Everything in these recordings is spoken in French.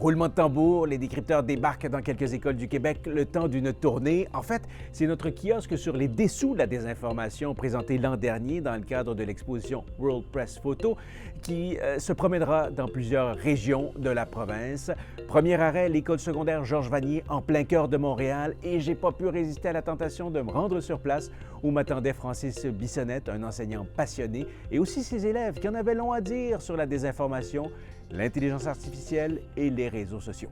Roulement de tambour, les décrypteurs débarquent dans quelques écoles du Québec le temps d'une tournée. En fait, c'est notre kiosque sur les dessous de la désinformation présenté l'an dernier dans le cadre de l'exposition World Press Photo qui se promènera dans plusieurs régions de la province. Premier arrêt, l'école secondaire Georges Vanier en plein cœur de Montréal et j'ai pas pu résister à la tentation de me rendre sur place où m'attendait Francis Bissonnette, un enseignant passionné et aussi ses élèves qui en avaient long à dire sur la désinformation, l'intelligence artificielle et les réseaux sociaux.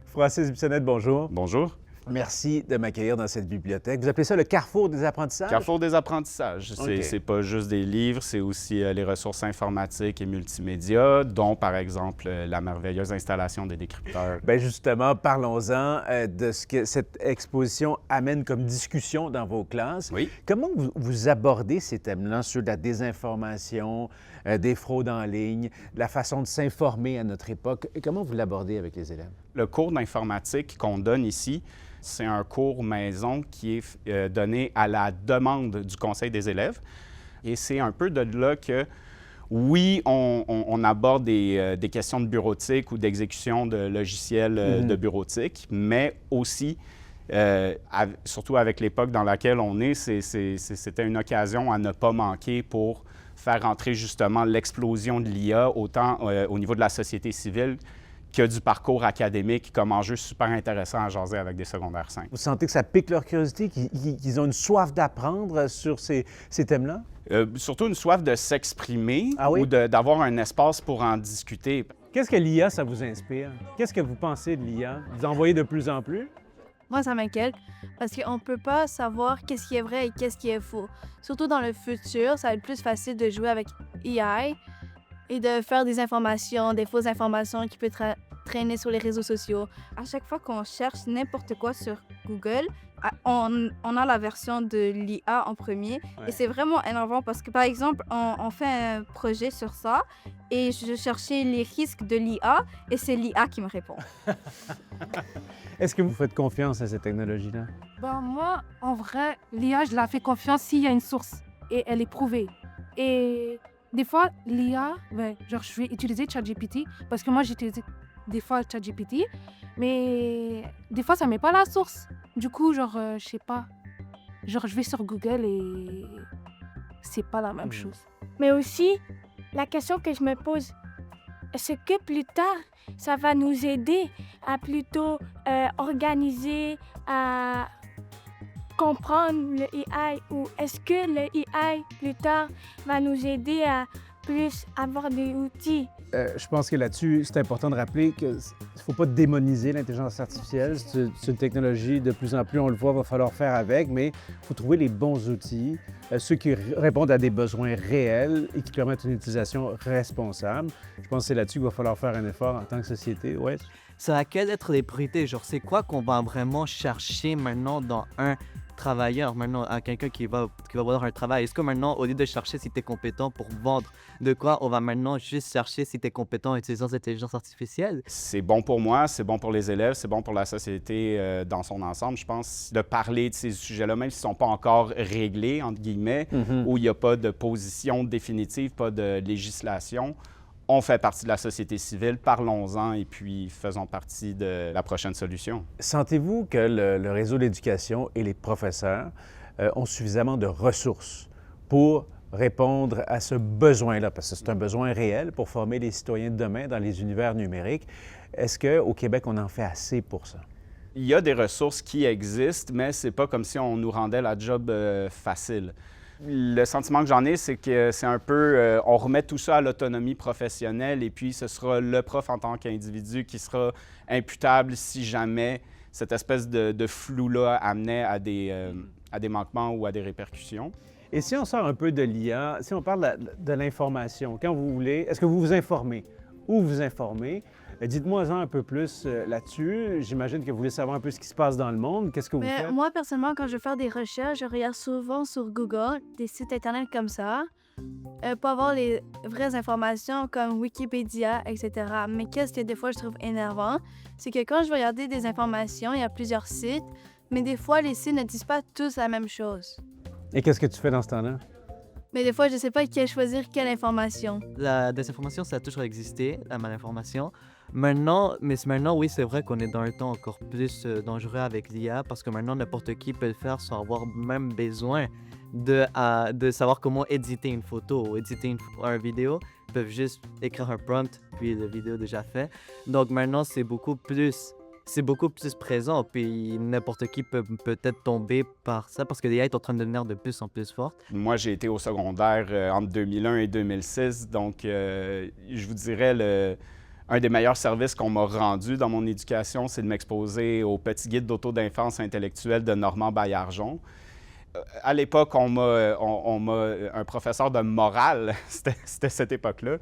Francis Bissonnette, bonjour. Bonjour. Merci de m'accueillir dans cette bibliothèque. Vous appelez ça le carrefour des apprentissages? Carrefour des apprentissages. Okay. C'est pas juste des livres, c'est aussi les ressources informatiques et multimédia, dont par exemple la merveilleuse installation des décrypteurs. Bien justement, parlons-en de ce que cette exposition amène comme discussion dans vos classes. Oui. Comment vous abordez ces thèmes-là sur la désinformation, des fraudes en ligne, la façon de s'informer à notre époque? Comment vous l'abordez avec les élèves? Le cours d'informatique qu'on donne ici, c'est un cours maison qui est donné à la demande du conseil des élèves. Et c'est un peu de là que, oui, on aborde des questions de bureautique ou d'exécution de logiciels de bureautique, mais aussi, surtout avec l'époque dans laquelle on est, c'était une occasion à ne pas manquer pour faire entrer justement l'explosion de l'IA, autant au niveau de la société civile qu'il y a du parcours académique comme enjeu super intéressant à jaser avec des secondaires 5. Vous sentez que ça pique leur curiosité, qu'ils ont une soif d'apprendre sur ces thèmes-là? Surtout une soif de s'exprimer oui? ou d'avoir un espace pour en discuter. Qu'est-ce que l'IA, ça vous inspire? Qu'est-ce que vous pensez de l'IA? Vous en voyez de plus en plus? Moi, ça m'inquiète parce qu'on ne peut pas savoir qu'est-ce qui est vrai et qu'est-ce qui est faux. Surtout dans le futur, ça va être plus facile de jouer avec AI et de faire des informations, des fausses informations qui peuvent traîner sur les réseaux sociaux. À chaque fois qu'on cherche n'importe quoi sur Google, on a la version de l'IA en premier. Ouais. Et c'est vraiment énervant parce que, par exemple, on fait un projet sur ça et je cherchais les risques de l'IA et c'est l'IA qui me répond. Est-ce que vous faites confiance à cette technologie-là? Ben moi, en vrai, l'IA, je la fais confiance s'il y a une source et elle est prouvée. Et des fois, l'IA, genre, je vais utiliser ChatGPT parce que moi, j'utilise des fois ChatGPT, mais des fois, ça ne met pas la source. Du coup, genre, je sais pas. Genre, je vais sur Google et c'est pas la même chose. Mais aussi, la question que je me pose, est-ce que plus tard, ça va nous aider à plutôt organiser, à comprendre le AI, ou est-ce que le AI plus tard va nous aider à plus avoir des outils? Je pense que là-dessus, c'est important de rappeler qu'il ne faut pas démoniser l'intelligence artificielle. C'est une technologie, de plus en plus, on le voit, va falloir faire avec, mais il faut trouver les bons outils, ceux qui répondent à des besoins réels et qui permettent une utilisation responsable. Je pense que c'est là-dessus qu'il va falloir faire un effort en tant que société. Ouais. Ça va quelles être les priorités? Genre, c'est quoi qu'on va vraiment chercher maintenant dans un travailleur, maintenant à quelqu'un qui va avoir un travail? Est-ce que maintenant, au lieu de chercher si tu es compétent pour vendre de quoi, on va maintenant juste chercher si tu es compétent en utilisant l'intelligence artificielle? C'est bon pour moi, c'est bon pour les élèves, c'est bon pour la société dans son ensemble. Je pense de parler de ces sujets-là, même s'ils ne sont pas encore réglés, entre guillemets, où il n'y a pas de position définitive, pas de législation. On fait partie de la société civile, parlons-en et puis faisons partie de la prochaine solution. Sentez-vous que le réseau d'éducation et les professeurs ont suffisamment de ressources pour répondre à ce besoin-là? Parce que c'est un besoin réel pour former les citoyens de demain dans les univers numériques. Est-ce qu'au Québec, on en fait assez pour ça? Il y a des ressources qui existent, mais c'est pas comme si on nous rendait la job facile. Le sentiment que j'en ai, c'est que c'est un peu, on remet tout ça à l'autonomie professionnelle et puis ce sera le prof en tant qu'individu qui sera imputable si jamais cette espèce de flou-là amenait à des manquements ou à des répercussions. Et si on sort un peu de l'IA, si on parle de l'information, quand vous voulez, est-ce que vous vous informez? Où vous informez? Dites-moi-en un peu plus là-dessus. J'imagine que vous voulez savoir un peu ce qui se passe dans le monde. Qu'est-ce que vous faites? Moi, personnellement, quand je veux faire des recherches, je regarde souvent sur Google, des sites Internet comme ça, pour avoir les vraies informations comme Wikipédia, etc. Mais qu'est-ce que des fois je trouve énervant, c'est que quand je veux regarder des informations, il y a plusieurs sites, mais des fois, les sites ne disent pas tous la même chose. Et qu'est-ce que tu fais dans ce temps-là? Mais des fois, je ne sais pas choisir quelle information. La désinformation, ça a toujours existé, la malinformation. Maintenant, oui, c'est vrai qu'on est dans un temps encore plus dangereux avec l'IA parce que maintenant, n'importe qui peut le faire sans avoir même besoin de savoir comment éditer une photo ou éditer une vidéo. Ils peuvent juste écrire un prompt, puis la vidéo est déjà fait. Donc maintenant, c'est beaucoup plus présent, puis n'importe qui peut peut-être tomber par ça parce que l'IA est en train de devenir de plus en plus forte. Moi, j'ai été au secondaire entre 2001 et 2006, donc je vous dirais un des meilleurs services qu'on m'a rendu dans mon éducation, c'est de m'exposer au petit guide d'auto-défense intellectuelle de Normand Baillargeon. À l'époque, un professeur de morale, c'était cette époque-là,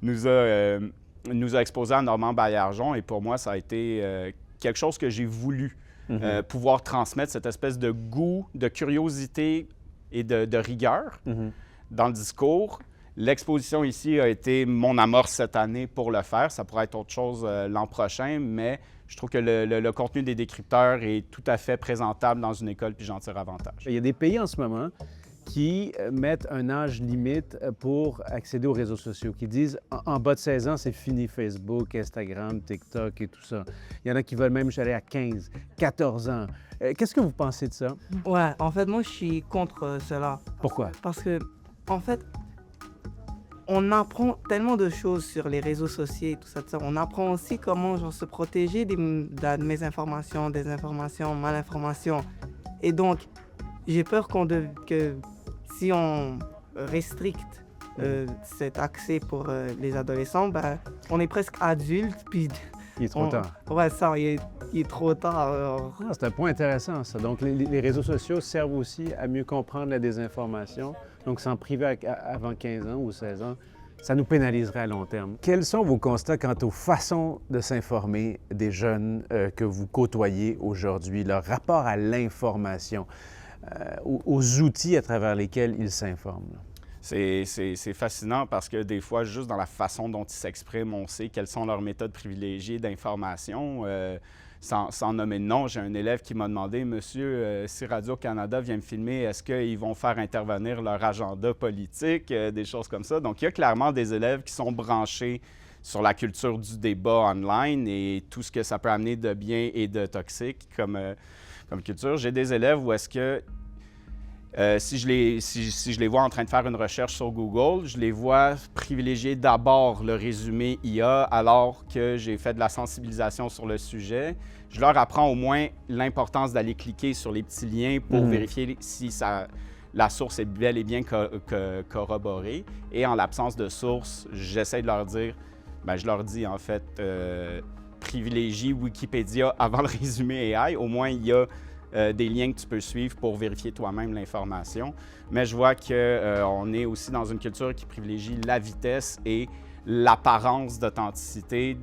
nous a exposé à Normand Baillargeon et pour moi, ça a été quelque chose que j'ai voulu pouvoir transmettre, cette espèce de goût, de curiosité et de rigueur dans le discours. L'exposition ici a été mon amorce cette année pour le faire. Ça pourrait être autre chose l'an prochain, mais je trouve que le contenu des décrypteurs est tout à fait présentable dans une école, puis j'en tire avantage. Il y a des pays en ce moment qui mettent un âge limite pour accéder aux réseaux sociaux, qui disent en bas de 16 ans, c'est fini Facebook, Instagram, TikTok et tout ça. Il y en a qui veulent même aller à 15, 14 ans. Qu'est-ce que vous pensez de ça? Ouais, en fait, moi, je suis contre cela. Pourquoi? Parce que, en fait, on apprend tellement de choses sur les réseaux sociaux et tout ça. On apprend aussi comment genre, se protéger des mésinformations, désinformations, malinformations. Et donc, j'ai peur que si on restricte cet accès pour les adolescents, ben, on est presque adulte, puis... Il est trop tard. Ouais, ça, il est trop tard. Alors... Ah, c'est un point intéressant, ça. Donc, les réseaux sociaux servent aussi à mieux comprendre la désinformation. Donc, s'en priver avant 15 ans ou 16 ans, ça nous pénaliserait à long terme. Quels sont vos constats quant aux façons de s'informer des jeunes que vous côtoyez aujourd'hui, leur rapport à l'information, aux outils à travers lesquels ils s'informent? C'est fascinant parce que des fois, juste dans la façon dont ils s'expriment, on sait quelles sont leurs méthodes privilégiées d'information. Sans nommer de nom, j'ai un élève qui m'a demandé « Monsieur, si Radio-Canada vient me filmer, est-ce qu'ils vont faire intervenir leur agenda politique? » Des choses comme ça. Donc, il y a clairement des élèves qui sont branchés sur la culture du débat online et tout ce que ça peut amener de bien et de toxique comme culture. J'ai des élèves où est-ce que si je les vois en train de faire une recherche sur Google, je les vois privilégier d'abord le résumé IA alors que j'ai fait de la sensibilisation sur le sujet. Je leur apprends au moins l'importance d'aller cliquer sur les petits liens pour vérifier si la source est bel et bien corroborée. Et en l'absence de source, j'essaie de leur dire, je leur dis en fait, privilégie Wikipédia avant le résumé AI. Au moins, il y a des liens que tu peux suivre pour vérifier toi-même l'information. Mais je vois qu'on est aussi dans une culture qui privilégie la vitesse et l'apparence d'authenticité.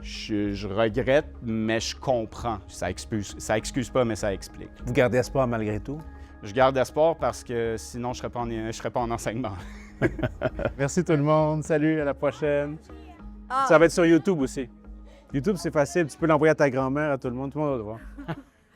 Je regrette, mais je comprends. Ça excuse pas, mais ça explique. Vous gardez espoir malgré tout? Je garde espoir parce que sinon, je ne serais pas en enseignement. Merci tout le monde. Salut, à la prochaine. Ça va être sur YouTube aussi. YouTube, c'est facile. Tu peux l'envoyer à ta grand-mère, à tout le monde. Tout le monde va le voir.